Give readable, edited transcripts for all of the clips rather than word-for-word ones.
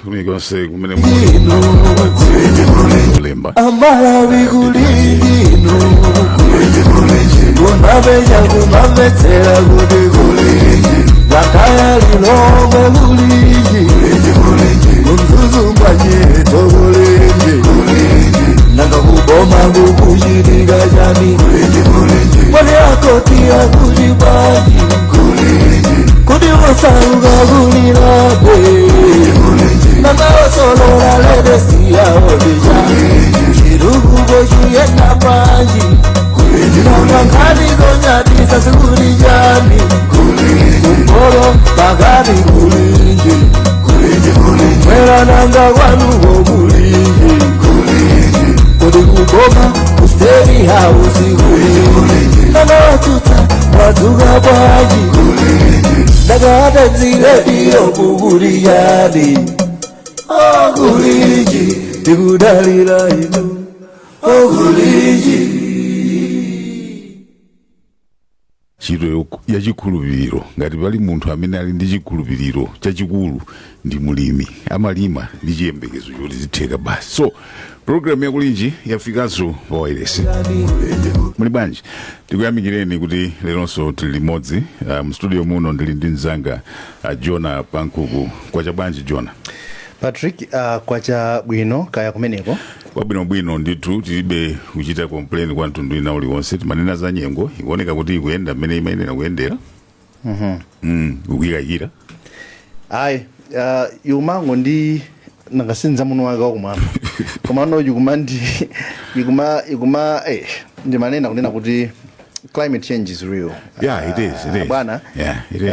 kumikose kumene mulemba Malawi Kulinji kunabeja kumabetsera kuti Kulinji yakaya lilongwe Kulinji kumzuzu mwanyeto Kulinji nanga kuboma kukushirika chani mwale akotia kujibaji kuti wasauka kulirabe nanga osolola ledesiya odija chirukubo chiyenda panji nanga nkani zonyatisa sikulijani kumbolo pakati Kulinji mwera nanga kwanuko Kulinji kuti kuboma kusteri hausi Kulinji nanga watuta watuka panji nanga hata zile dio kukuliyani Kulinji tikudalira inu Kulinji chiro ya chikhulupiriro ngati pali munthu amene ali ndi chikhulupiriro chachikulu ndi mulimi amalima ndi chiyembekezo choti zitheka basi. So program ya Kulinji yafikanso pa wireless. Muli bwanji, tikuyamikireni kuti leronso tili limodzi mstudio muno ndili ndi mzanga Jona Pankuku. Kwacha bwanji Jona? Patrick, kwacha bwino kaya kumeneko? Bwino ndithu tilibe kuchita complain kwa mtundu ina uliwonse. Manena za nyengo ikuoneka kuti ikuyenda mmene imayenera kuyendera. Ukuyikayira ayi yumango ndi nangasinza muno wake wakumwamba koma no yukumandi yukuma ndi manena kunena kuti climate change is real. Yeah, it is. Bwana. Yeah, it is.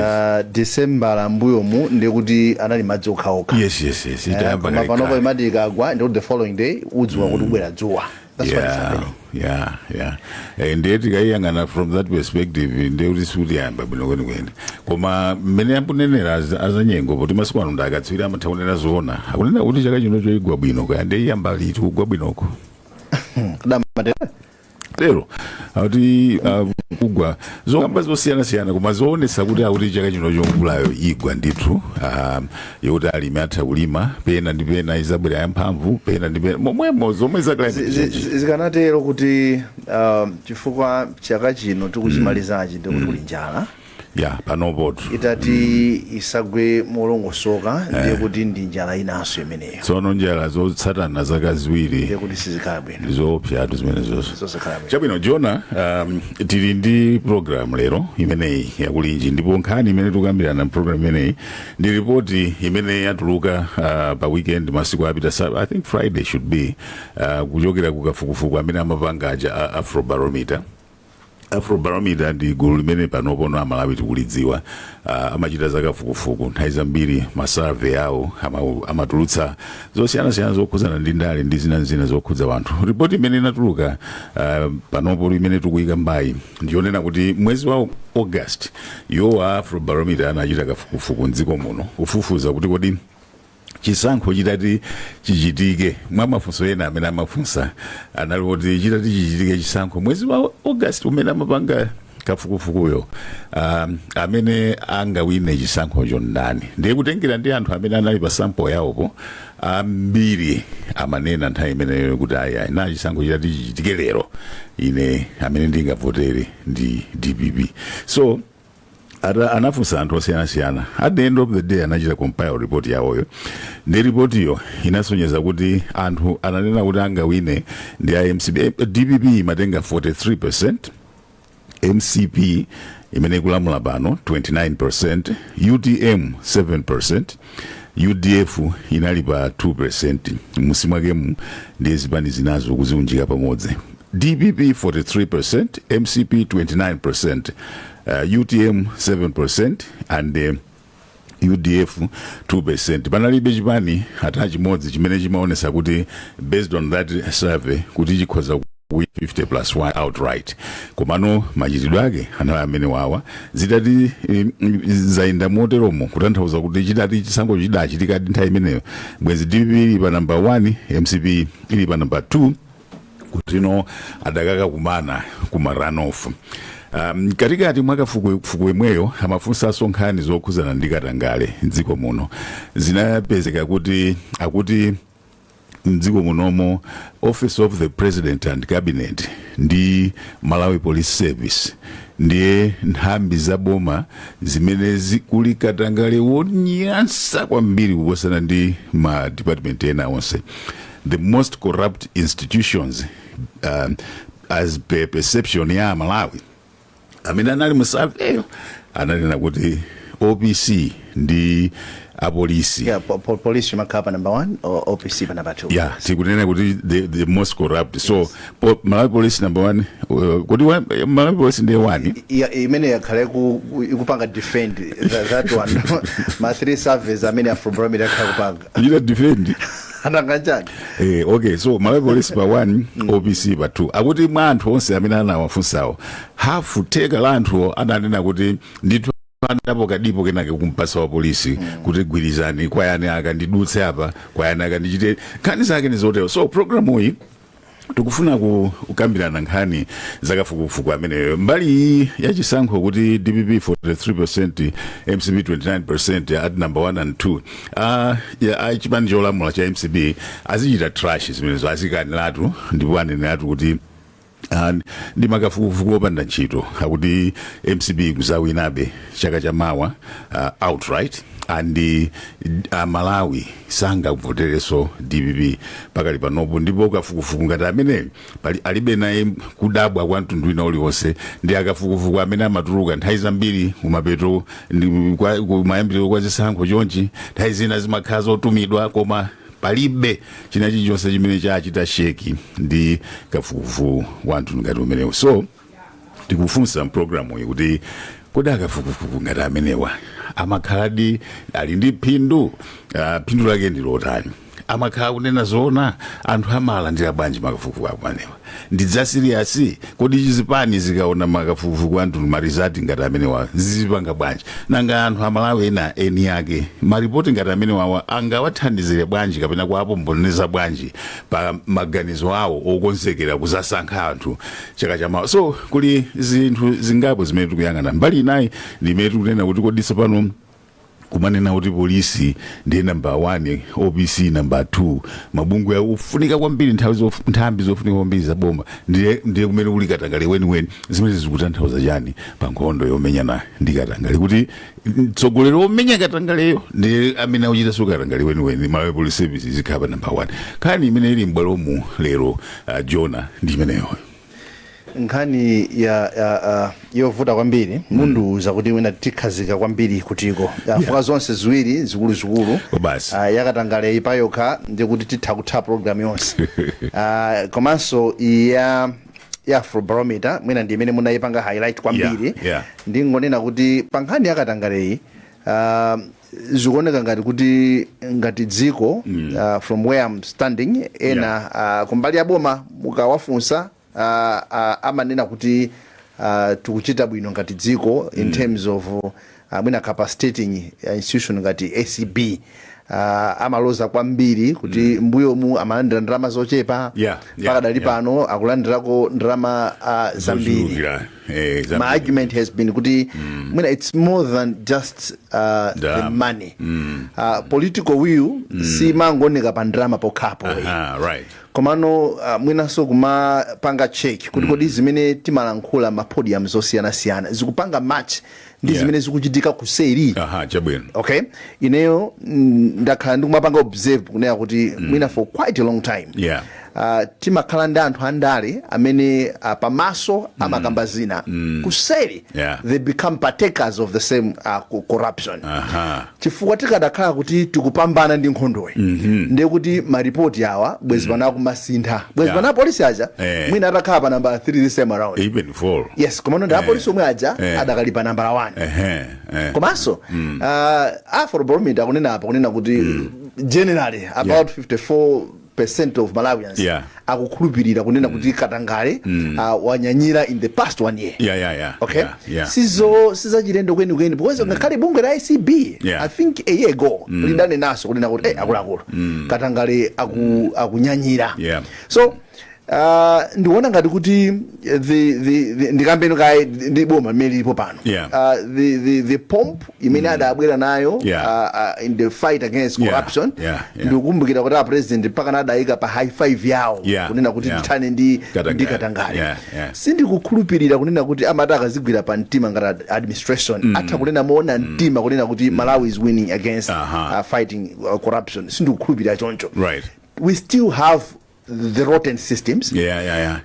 December la mbuyo mu ndi kuti anali madzi okhaokha. Yes. Itayamba kale. Panopo imati ikagwa ndi the following day udziwa kuti ubwera dzuwa. That's what is happening. Yeah. And tikayangana from that perspective ndi kuti suti yamba bwino kwenikweni. Koma mmene ampunenera azanyengo poti masiku ano ndakatswira amathaonera zoona. Akunena kuti chaka chino choigwa bwino kaya ndi yamba litu kugwa bwinoko. Lero kuti kugwa zokamba zosiyana koma zoonesa kuti akuti chaka chino chongulayo igwa ndithu yoti alimi atha kulima pena ndi pena izabwera yamphamvu pena ndi pena momwemo zomwe zikanatero kuti chifukwa chaka chino tikuchimalizachi ndi kuti kuli njala. Yeah, panopo itati isagwe molongosoka ndiye kuti ndi njala inanso imeneyo. Tsono njala zotsatana zaka ziwiri ndiye kuti sizikhala bwino. Zopyatu zimene zonse. Chabwino Jona, tili ndi program lero imeneyi ya Kulinji ndipo nkhani imene tikukambirana program imeneyi ndi ripoti imene yatuluka pa weekend masiku apita I think Friday should be kuchokera kukafukufuku amene amapanga Afrobarometer ndi gulu limene panopono amalawi tikulidziwa amachita zakafukufuku nthawi zambiri masurvey awo amatulutsa zosiyana zokhuzana ndi ndale ndi zina zokhudza wanthu. Ripoti imene inatuluka panopo imene tikuyika mbayi ndionena kuti mwezi wa August Afrobarometer anachita kafukufuku mdziko muno kufufuza kuti kodi chisankho chitati chichitike mwa mafunso ena amene amafunsa anali kuti chitati chichitike chisankho mwezi wa August umene amapanga kafukufukuyo amene angawine chisankho chondani ndiye kutengera ndi anthu amene anali pa sample yawopo ambiri amanena nthawi imeneyo kuti aya na chisankho chitati chichitike lero ine amene ndingavotere ndi DPP. So anafunsa anthu osiyana at the end of the day anachita compile report yawoyo ndi report iyo inasonyeza kuti anthu ananena kuti angawine ndi MCP. DPP imatenga 43%, MCP imene kulamula pano 29%, UTM 7%, UDF inali pa 2%. Musimwakemu ndi zipani zinazo kuziunjika pamodzi. DPP 43%, MCP 29%, UTM 7% and UDF 2%. Panalibe chipani hata chimodzi chimene chimaonesa kuti based on that survey kuti chikhoza with 50+1 outright. Komano machitidwe ake anali amene wawa zitati zaenda moteromo kutanthauza kuti chitati chisankho chidachitika nthawi imeneyo bwezi DPP ili pa number 1, MCP ili pa number 2 kutino adakaka kumana kuma runoff. katikati mwaka fuku imweyo amafunsa sonkhani zokhuzana ndi katangale mdziko muno zinapezeka akuti mdziko munomo Office of the President and Cabinet ndi Malawi Police Service ndiye nthambi za boma zimene zikuli katangale wonyansa kwambiri kuposana ndi ma department ena onse, the most corrupt institutions as per perception ya Malawi. Amene anali mu survey ananena kuti OPC ndi apolisi. Yeah, police makapa number 1 or OPC number 2. Yeah, tikunena kuti the most corrupt. Yes. So Malawi police number 1, kuti Malawi police ndiye 1. Yeah, imene yakhale ikupanga defend that one. Ma 3 surveys amene afrobromida kupanga. You defend. Anangajani. Okay, so Malawi police pa 1, OPC pa 2. Akuti mwa anthu onse amene anawafunsawo hafu teka la anthu ananena kuti ndithu ndapo kadipo kenake kumpasa wa polisi kuti gwirizani kwayani akandidutse apa kwayani akandichite nkhani zake nizotero. So programu iyi tikufuna kukambirana nkhani zakafukufuku ameneyo mbali ya chisankho kuti DPP 43%, MCP 29% at number 1 and 2. Chipani cholamula cha MCP azichita trash zimenezo azikaniratu ndipo anenatu kuti ndi makafukufuku opanda ntchito akuti MCP kuzawinabe chaka cha mawa outright and Malawi sangavotereso DPP pakali panopo ndipo kafukufuku ngati amene alibe naye kudabwa kwa mtundu wina uliwonse ndi akafukufuku amene amatuluka nthawi zambiri kumapeto kumayambiriro kwa zisankho Chonchi nthawi zina zimakhala zotumidwa koma palibe china chilichonse chimene chachita sheki ndi kafukufuku wanthu ngati umenewo. So tikufunsa mpulogalamu iyi kuti kodi akafukufuku ngati amenewa amakhaladi ali ndi phindu lake ndi lotani, amakhala kunena zoona anthu amalandira bwanji makafukufuku amenewa ndidza serious kodi chizipani zikaona makafukufuku anthu marizati ngati amenewa zizipanga bwanji nanga anthu amalawi eni yake maripoti ngati amenewa angawathandizire bwanji kapena kuapomboneza bwanji pa maganizo awo okonzekera kuzasankha anthu chaka chamawa. So kuli zinthu zingapo zimene tikuyang'ana mbali inayi ndimene tikunena kuti kodi pano kumanena kuti polisi ndiye number 1, OPC number 2, mabungwe ufunika kwambiri nthambi zofunika kwambiri za boma ndiye kumene kuli katangale weni zimene zikutanthauza chani pa nkhondo yomenyana ndi katangale kuti mtsogoleri omenya katangaleyo ndiye amene akuchita so katangale weni Malawi Police Service zikhala number 1. Nkhani imene ili m'bwalomu lero Jona ndi imeneyo. Nkhani ya yovuta kwambiri munduza kuti wena tikhazika kwambiri kutiko fuka zonse ziwiri zikulu yakatangale ipayokha ndikuti titha kutha program yonse komanso ya Afrobarometer mwina ndi imene munayipanga highlight kwambiri ndingonena kuti pa nkhani yakatangaleyi zikuoneka ngati dziko from where I'm standing ena kumbali ya boma mukawafunsa amanena kuti tikuchita bwino ngati dziko in terms of mwina capacitating institution ngati ACB amaloza kwambiri kuti mbuyo mu amalandira ndalama zochepa pakadali pano akulandirako ndalama zambiri. My argument has been kuti mwina it's more than just the money. Political will si mangoneka pa ndalama pokhapo komano mwinaso kumapanga check kuti kodi zimene timalankhula ma podium zosiyana zikupanga match ndi zimene zikuchitika kuseri. Okay, ineyo ndakhala ndikumapanga observe kunena kuti mwina for quite a long time timakhala ndi anthu andale amene pamaso amakamba zina kuseri they become partakers of the same corruption. Chifukwa tikadakhala kuti tikupambana ndi nkhondoyi ndiye kuti maripoti awa bwezi pana kumasintha bwezi pana polisi aja mwina atakhala pa number 3 this time around even 4 yes komano ndi apolisi omwe aja adakalipa number 1 komanso Afrobarometer akunena apa kunena kuti generally about 54% of Malawians akukhulupirira kunena kuti katangale wanyanyira in the past 1 year. Okay, siza chilendo kweni because ngakhale bungwe la ICB I think a year ago lidane naso kunena kuti akuluakulu katangale akunyanyira. So ndiona ngati kuti ndikambeno kai ndi boma limene lipo pano. The pomp imene adabwera nayo in the fight against corruption ndikukumbukira kuti president mpaka adayika pa high five yawo kunena kuti ndithane ndi Katangale. Sindikukhulupirira kunena kuti amati akazigwira pa mtima ngati administration atha kunena moona mtima kunena kuti Malawi is winning against fighting corruption. Sindikukhulupirira choncho. We still have the rotten systems.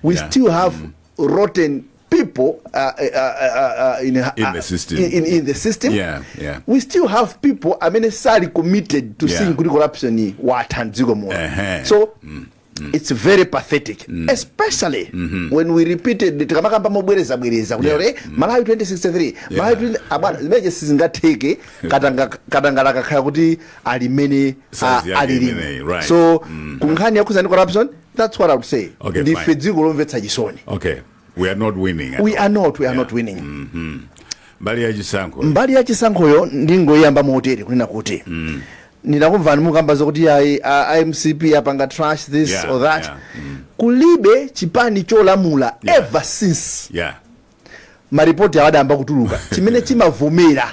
We still have rotten people in the system. In the system. We still have people necessarily committed to seeing good corruption so it's very pathetic, especially when we repeated tikamakamba mobwereza Malawi 2063 Malawi zimeje sizingatheke Katangale kakhala kuti alimene alilime. So kunkhani yakuzani corruption, that's what I would say. Ndife dziko lomvetsa chisoni. We are not winning. We are not winning. Mbali ya chisankhoyo ndingoyamba motere kunena kuti ninakumvani mukamba zokuti IMCP apanga trash this or that. Kulibe chipani cholamula ever since maripoti awadamba kutuluka chimene chimavomera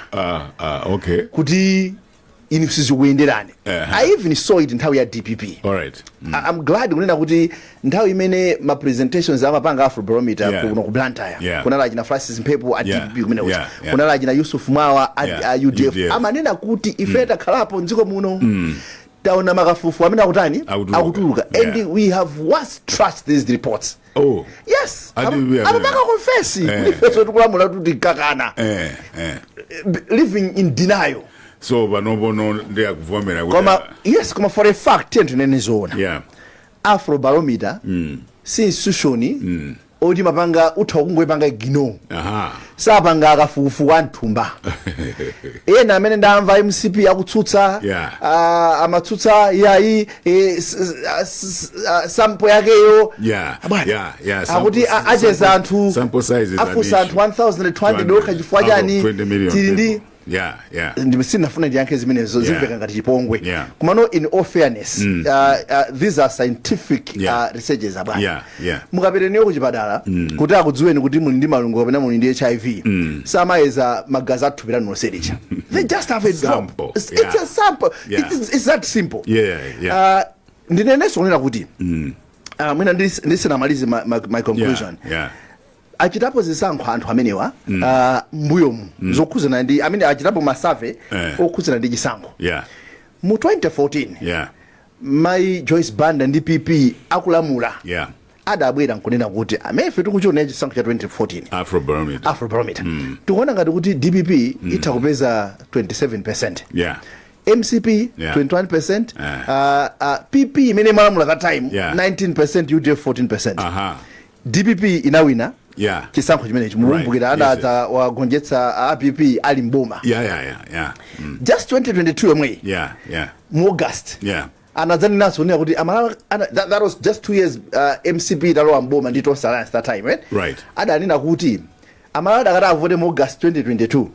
kuti inu sizikuyenderani. I even saw it nthawi ya DPP. I'm glad kunena kuti nthawi imene ma presentations amapanga Afrobarometer kuno ku Blantyre kunala achina Francis Mphepo a DPP kumene uchi kunala achina Yusuf Mwawa a UDF amanena kuti ife takhalapo mdziko muno taona makafufu amene akutani akutuluka and we have once trashed these reports. Yes, amapanga confess kuti feso tikulamula kuti kakana living in denial. So banobono ndiya kuvomera koma for a fact tenenezona Afrobarometer si institution odi mapanga utha kungwepanga igino sapanga akafufu wanthumba ena amene ndamva MCP akutsutsa amatsutsa yayi sample yakeyo akuti acheza anthu afusa anthu 1200 doka chifukwa chani tili ndi ndisinafuna ndiyankhe zimenezo zimveka ngati chipongwe kumano in all fairness these are scientific researches abana mukapereneyo kuchipatala kuti akudziweni kuti muli ndi malungo kapena muli ndi HIV samayeza magazi athupira nosericha. They just have a sample. It's a sample. It's that simple. Ndinenso kunena kuti mwina ndisinamalize my conclusion. Achitapo zisankho anthu amenewa mbuyomu zokhuzana ndi amene achitapo masurvey okhuzana ndi chisankho mu 2014 my Joyce Banda ndi PP akulamula adabwera nkunena kuti amefe tikuchiona chisankho cha 2014 Afrobarometer tikuona ngati kuti DPP itha kupeza 27%, MCP 21%, PP imene malamula that time 19%, UDF 14%. DPP inawina chisankho chimene chimulumbukira adaza wagonjetsa APP ali Boma. Just 2022 yomwe mu August anadzani naso nena kuti that was just 2 years MCP talowa Boma ndi Tosa Alliance that time, right? Adanena kuti Malawi akati avote mu August 2022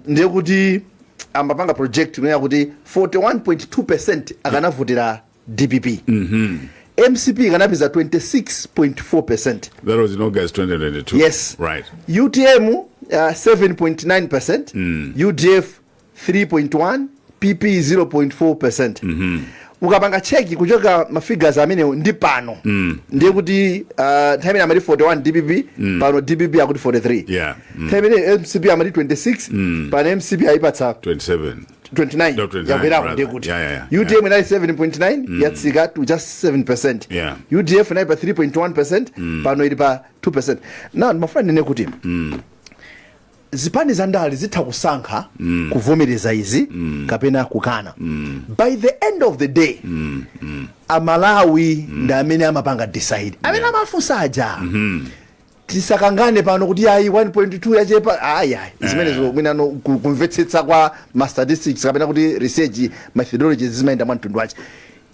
ndiye kuti ambapanga project kunena kuti 41.2% akanavotera DPP. MCP kanapeza 26.4%. That was in August 2022. Yes. Right. UTM 7.9%, UDF 3.1%, PP 0.4%. Ukapanga cheki kuchoka mafigures amene ndi pano ndiye kuti time amali 41 DPP pano DPP akuti 43. Time MCP amali 26 pano MCP aipatsa 29 yavera ndiye kuti UTM inali 7.9 yatsika to just 7%. UDF inali pa 3.1% pano ili pa 2%. Now my friend nene kuti zipani zandali zitha kusankha kuvomereza izi kapena kukana. By the end of the day Malawi ndi amene amapanga decide amene amafunsa aja tisakangane pano kuti ayi 1.2 yachepa ayi zimenezo mwinano kumvetsetsa kwa ma statistics kapena kuti research methodologies zimaenda mwantundu wache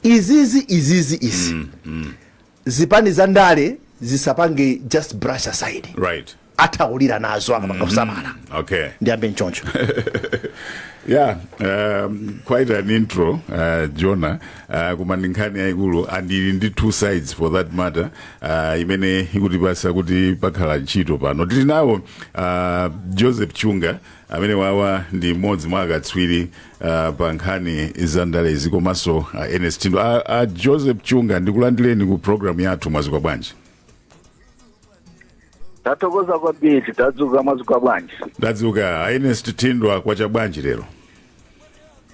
izizi zipani zandale zisapange just brush aside, right? Ataulira nazo akapanga kusamala. Okay. Ndiambe nchoncho. Yeah, quite an intro, Jonah. Kumandinkhani yaikulu, and in the two sides for that matter. Imene ikutipasa kuti pakhala ntchito pano. Tili nawo Joseph Chunga, amene wawa ndi mmodzi mwa akatswiri pa nkhani za ndale komanso Ernest Tindo. Joseph Chunga, ndikulandireni ku program yathu Mwazuka bwanji. Tatokoza kwambiri, tadzuka Mwazuka bwanji. Tadzuka, Ernest Tindo kwacha bwanji lero.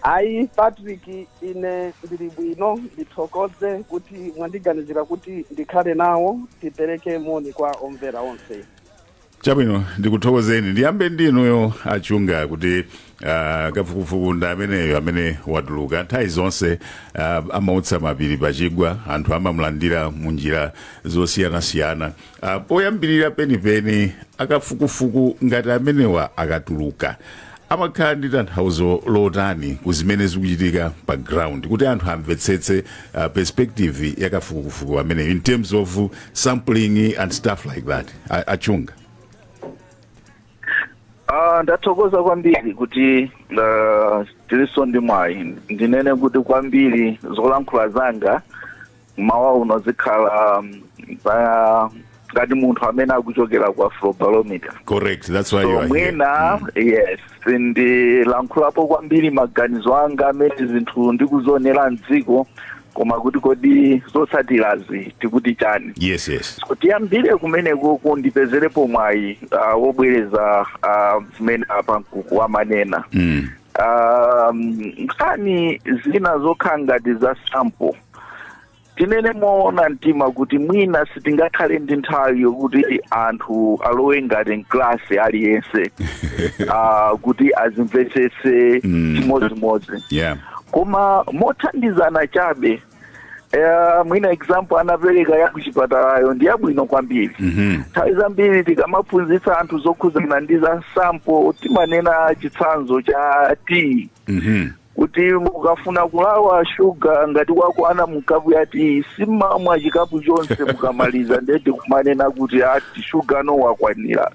Ayi Patrick ine ndili bwino ndithokoze kuti mwandiganizira kuti ndikhale nawo tipereke moni kwa omvera onse. Chabwino ndikuthokozeni ndiyambe ndinuyo Achunga kuti kafukufuku ameneyo amene watuluka nthawi zonse amautsa mapiri pachigwa anthu amamulandira munjira zosiyanasiyana poyambirira penipeni akafukufuku ngati amenewa akatuluka amakhala ndi tanthauzo lotani kuzimene zikuchitika pa ground kuti anthu amvetsetse perspective yakafukufuku ameneyo in terms of sampling and stuff like that. Achunga. Ndathokoza kwambiri kuti tiliso ndi mwayi ndinene kuti kwambiri zolankhula zanga mawa uno zikhala ngati munthu amene akuchokera ku Afrobarometer. Correct, that's why you are mwina here. Yes, ndilankhulapo kwambiri maganizo anga amene zinthu ndikuzionera mdziko koma kuti kodi zotsatirazi tikuti chani. Yes. Kuti yambire kumeneko kundipezerepo mwayi wobwereza zimene apankuku wamanena. Nkhani zina zokhala ngati za sample tinene moona mtima kuti mwina sitingakhale ndi nthawi yokuti anthu alowe ngati mklasi aliyense kuti azimvetsetse chimodzimodzi. Yeah. Koma mothandizana chabe mwina example anapereka ya kuchipatalayo ndi yabwino kwambiri. Nthawi zambiri tikamaphunzitsa anthu zokhuzana ndi za sample timanena chitsanzo cha tea. Kuti mukafuna kulawa shuga ngati wako ana mukapu yati simamwa chikapu chonse mukamaliza ndeti kumanena kuti ati shuga no wakwanira.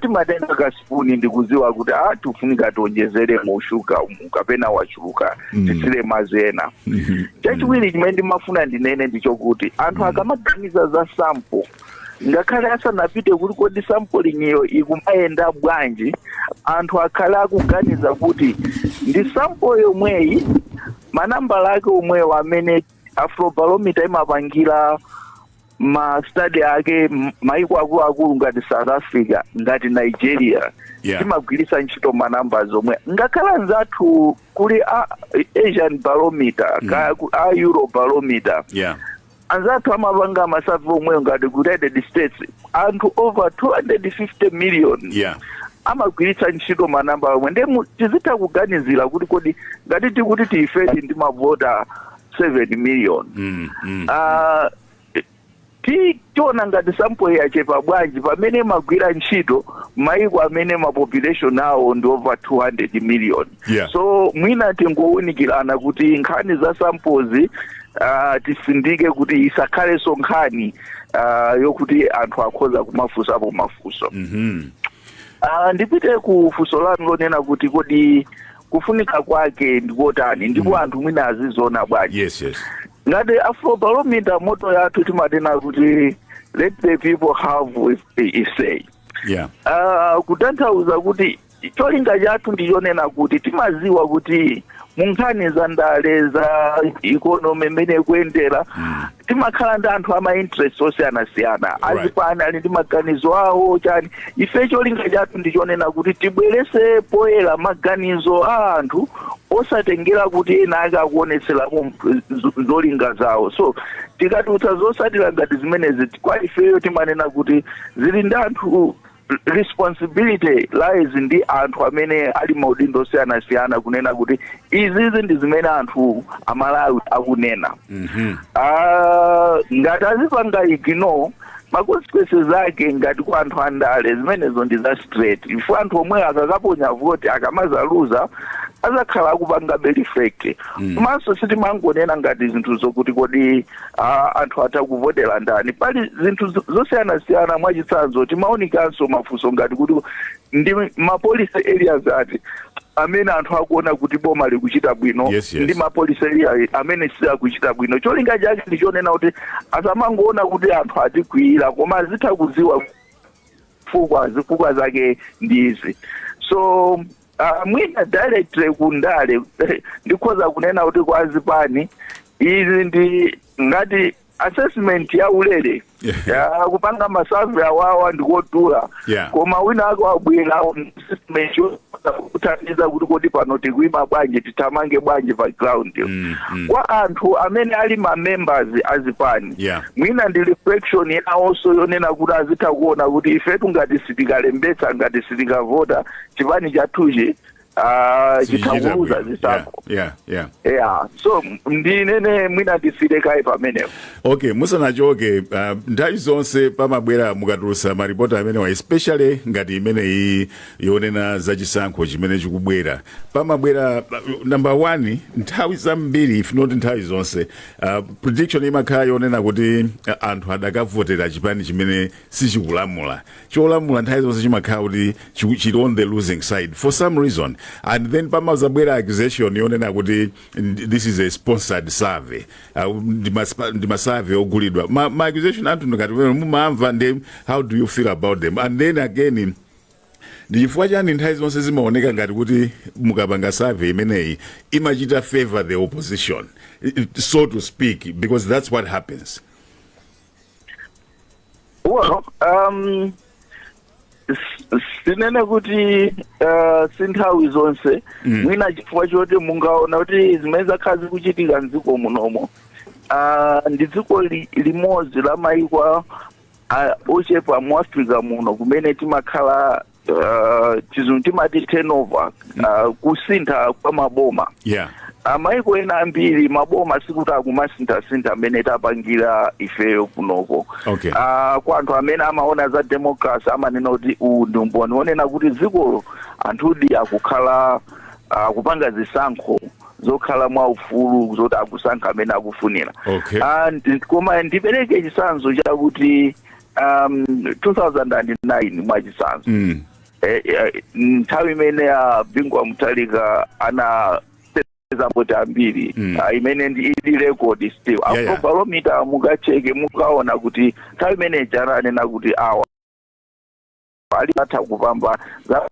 Timatenda kasipuni ndikuziwa kuti tifunika tionjezere mu shuga kapena wachuluka tisile mazena. Chachiwiri chimene ndimafuna ndinene ndichokuti anthu akamaganiza za sample ngakhale asanapite kuti kodi sampling iyo ikumayenda bwanji anthu akhala akuganiza kuti ndi sample yomweyi manambala ake omwewo amene Afrobarometer imapangira ma study ake maiko akuluakulu ngati South Africa ngati Nigeria timagwiritsa ntchito manambala zomwe ngakhale anzathu kuli Asian Barometer a Eurobarometer. Anzathu amapanga amasavu omweyo ngati ku United States anthu over 250 million amagwiritsa ntchito manambala omwe ndi tizitha kuganizira kuti kodi ngati tikuti tifeti ndi mavota 7 million. Tiona ngati sample yachepa bwanji pamene magwira ntchito maiko amene population awo ndi over 200 million. So mwina tingowunikirana kuti nkhani za samples tisindike kuti isakhale nkhani yokuti anthu akhoza kumafunsapo mafunso. Ndipite ku funso lanu lonena kuti kodi kufunika kwake ndikotani ndipo anthu mwina azizoona bwanji. Ngati Afrobarometer moto yathu timatena kuti let the people have a say. Kutanthauza kuti cholinga chathu ndichonena kuti timaziwa kuti munkhani za ndale za economy imene kuyendera timakhala ndi anthu ama interest osiyana-siyana azipani ali ndi maganizo awo chani. Ife cholinga chathu ndichonena kuti tibwerese poyera maganizo a anthu osatengera kuti ena ake akuonetseramo zolinga zawo. So tikatutsa zosatira ngati zimenezi kwa ifeyo timanena kuti zili ndi anthu responsibility lies ndi anthu amene ali maudindo osiyana-siyana kunena kuti izizi ndi zimene anthu amalawi akunena. Ngati azipanga ignore ma-consequences ake ngati kwa anthu andale zimenezo ndi za straight. Ifu anthu omwe akakaponya voti akamazaluza azakhala akupanga reflect. Komanso sitimangonena ngati zinthu zokuti kodi anthu atakuvotera ndani. Pali zinthu zosiyana-siyana mwachitsanzo timaonikanso mafunso ngati kuti ndi ma policy areas ati amene anthu akuona kuti boma likuchita bwino ndi mapolisi amene siakuchita bwino. Cholinga chake ndichonena kuti asamangoona kuti anthu atikwiyira koma azitha kuziwa zifukwa zake ndizi. So mwina directly kundale ndikhoza kunena kuti kwa zipani izi ndi ngati assessment ya ulere kupanga masurvey awawa ndikotula koma wina ake wabwera assessment kuthandiza kuti kodi pano tikuima bwanji titamange bwanji pa ground. Kwa anthu amene ali ma members azipani mwina ndi reflection yawonso yonena kuti azitha kuona kuti ifetu ngati sitikalembetsa ngati sitikavota chipani chathuchi chithakuza zisankho. So ndinene mwina ndisire kai pamenepo. Okay, musanachoke nthawi zonse pamabwera mukatulusa maripoti amenewa especially ngati imene iyi yonena zachisankho chimene chikubwera pamabwera number 1 nthawi zambiri if not nthawi zonse prediction imakhala yonena kuti anthu adakavotera chipani chimene sichikulamula. Cholamula nthawi zonse chimakhala kuti chili on the losing side for some reason, and then pamazabwera accusation yonena kuti this is a sponsored survey, ndi survey ogulidwa. My accusation anthu ngati mumamva ndi how do you feel about them? And then again ndifua chani nthawi zonse zimaoneka ngati kuti mukapanga survey imeneyi imachita favor the opposition, so to speak, because that's what happens. Well, sinene kuti sinthawi zonse mwina chifukwa choti mungaona kuti zimene zakhazi kuchitika mdziko munomo ndi dziko limodzi la mayiko ochepa mu Africa muno kumene timakhala chizungu timati turnover, kusintha kwa maboma. Mayiko ena ambiri maboma sikuti akumasintha amene tapangira ifeyo kunoko. Kwa anthu amene amaona za democracy amanena kuti ndi umboni onena kuti dzikolo anthudi akukhala kupanga zisankho zokhala mwa ufulu zoti akusankha amene akufunira. Koma ndipereke chitsanzo chakuti 2009 mwa chitsanzo nthawi imene Bingwa Mutharika ana zapoti ambiri imene ndi ili record still barometer mukacheke mukaona kuti nthawi imene chananena kuti awa ali atha kupamba za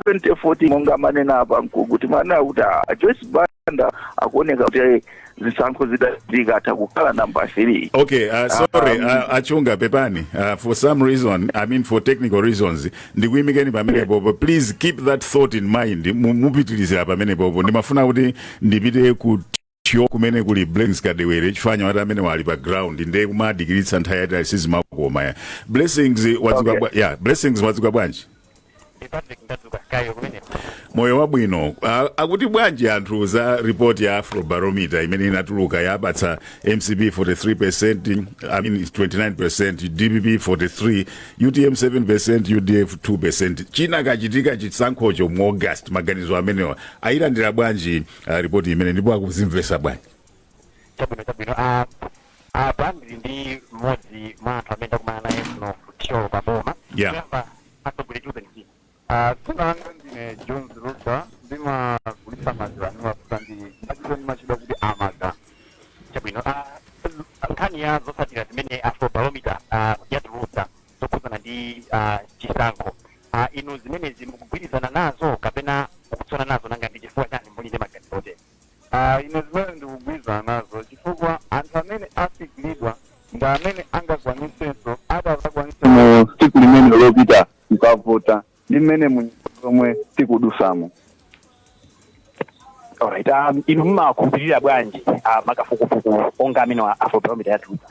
2014 monga manena apa kuti manena kuti Joyce Banda akuoneka kuti zisankho zidatika atha kukhala number 3. Okay, sorry, achunga pepani, for some reason, I mean for technical reasons, ndikuyimikeni pamene popo, please keep that thought in mind. Mupitilize pamene popo ndimafuna kuti ndipite ku chio kumene kuli Blessings Kadewere chifanya wati amene wali pa ground ndi kumadikiritsa nthawi yati asizimakoma. Blessings wazuka Blessings wazuka bwanji? Moyo wabwino. Akuti bwanji anthu za report ya Afrobarometer imene inatuluka yabatsa MCB 43%, I mean 29%, DPP 43%, UTM 7%, UDF 2%. China kachitika chisankhocho mu August maganizo amenewa. Ayilandira bwanji report imene ndipo akuzimvesa bwanji? Chabwino. Bwanji ndi modzi mwa anthu amene takumana naye kuno kutcholo pa Boma. Kuna ndine Jones Rosa ndima kulisa mazwani wapandi achoni machida kuti amaga. Chabwino nkani ya zosatira zimene Afrobarometer yatulusa zokuzana ndi chisankho inu zimene zimukugwirizana nazo kapena kutsona nazo nanga ndi chifukwa chani mbuli ndi maganizo. Inu zimene ndikugwirizana nazo chifukwa anthu amene asikilidwa ndi amene angakwanitsenso adazakwanitsa mu tsiku limene lopita kukavota limene mwe tikudusamo. Alright, inu mmakumbirira bwanji makafukufuku onga amene Afrobarometer yatulusa?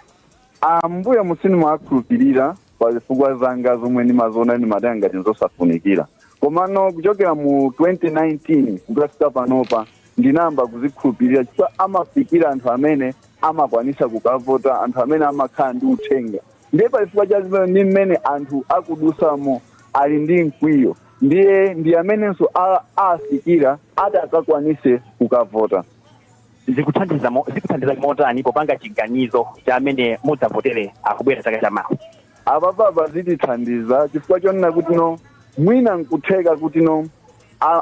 Mbuya musini mwakhulupirira pa zifukwa zanga zomwe ndimazona ndimataya ngati nzosafunikira. Komano kuchokera mu 2019 kukafika panopa ndinamba kuzikhulupirira chifukwa amafikira anthu amene amakwanisa kukavota, anthu amene amakhala ndi uthenga. Ndiye pa zifukwa chazimene ndi mmene anthu akudusamo ali ndi mkwiyo ndi amenenso afikira akakwanise kukavota. Zikuthandiza motani popanga chiganizo cha amene mudzavotere akubwera chaka chamawa? Apapa zitithandiza chifukwa chonena kuti mwina nkutheka kuti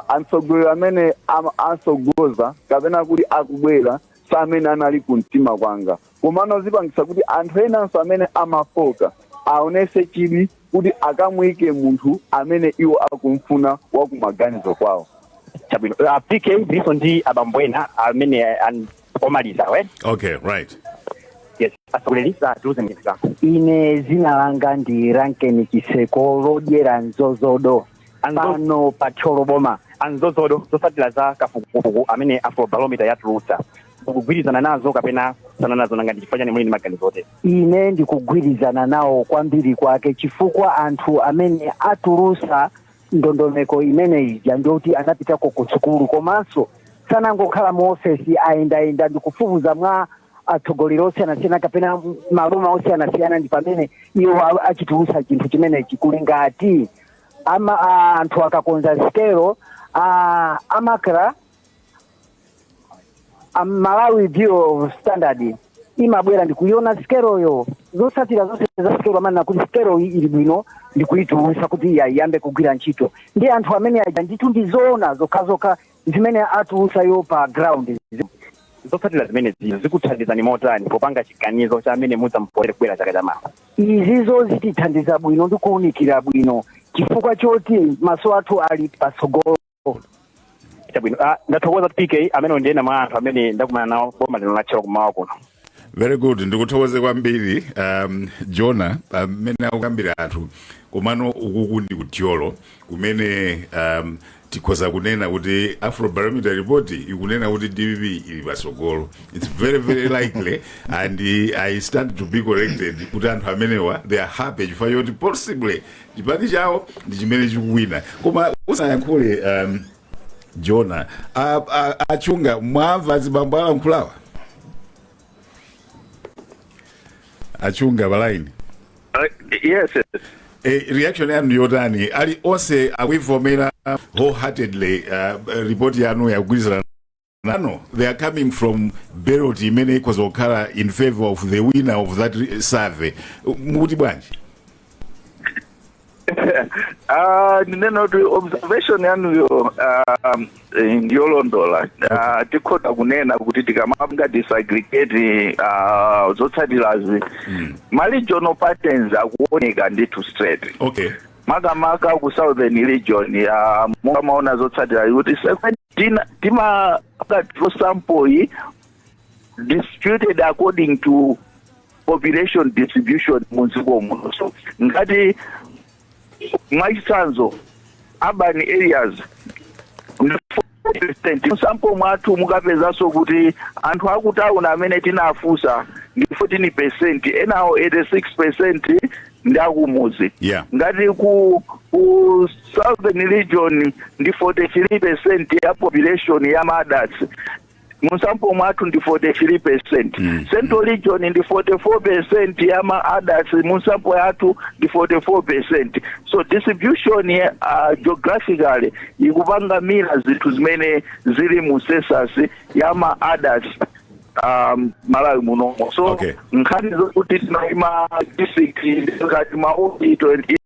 atsogoleri amene asogoza kapena kuti akubwera samene anali kumtima kwanga komano zipangisa kuti anthu enanso amene amafoka aonese chidwi kuti akamuyike munthu amene iwo akumfuna wakumaganizo kwawo. Chabwino PK ndiso ndi abambwena amene omaliza Okay, right. Yes, asogolerisa tuze mzika. Ine zina langa ndi Rankeni Kiseko lodyera nzozodo pano patcholo Boma. Anzozodo zofatira za kafukufuku amene Afrobarometer yatulutsa kugwirizana nazo kapena sana nazo nanga ndifanya muli maganizo ote. Ine ndikugwirizana nawo kwambiri kwake chifukwa anthu amene atulusa ndondomeko imene ija ndoti anapitako ku sukulu komanso sanangokhala mu office aenda ndikufufuza mwa atsogoleri osiyana kapena maluma osiyana ndi pamene iwo achitulusa chinthu chimene chikuli ngati anthu akakonza skelo amakra Malawi Bureau of Standard imabwera ndikuiona skeroyo zosatira zonse za skelo amene kuti skelo ili bwino ndikuitulusa kuti iyambe kugwira ntchito ndi anthu amene aja ndithu ndizoona zokhazoka zimene atulusayo pa ground. Zofatira zimene zikuthandiza ni motani popanga chiganizo cha amene mudzamupotere kubwera chaka chamawa. Izizo zitithandiza bwino ndikuunikira bwino chifukwa choti maso athu ali pasogolo. Chabwino ndathokoza PK amene ndiyena mwa anthu amene ndakumana nawo Boma lino lachero kumawa kuno. Very good. Ndikuthokoze kwambiri Jonah amene akukambira anthu komano ukuku ndi kutyolo kumene tikhoza kunena kuti Afrobarometer report ikunena kuti DPP ili pasogolo. It's very very likely and I stand to be corrected kuti anthu amenewa they are happy chifukwa choti possibly chipani chawo ndi chimene chikuwina koma usayankhule Jonah achunga mwamva zibambo alankhulawa achunga balaini. Yes. Reaction yanu yotani ali onse akuivomera wholeheartedly report yanu yakugwirizana nano they are coming from Berot imene ikoza kukhala in favor of the winner of that survey muti bwanji? Neno to observation yanuyo ndiyolondola tikhoza kunena kuti tikamapanga disaggregate zotsatirazi ma-regional patterns akuoneka ndithu straight. Okay. Makamaka ku southern region mumaona zotsatira kuti tima sample distributed according to population distribution munziko muno. So ngati mwachitsanzo urban areas 40% sample mwathu mukapezanso kuti anthu akutauna amene tinafusa ndi 14% enawo 86% ndi akumuzi. Ngati ku southern region ndi 43% ya population ya adults musample mwathu ndi 43%. Central region ndi 44% ya adults musample yathu ndi 44%. So distribution geographically ikupanga mira zithu zimene zili mu census ya adults Malawi muno. So nkhani zokuti tinaima district ngati ma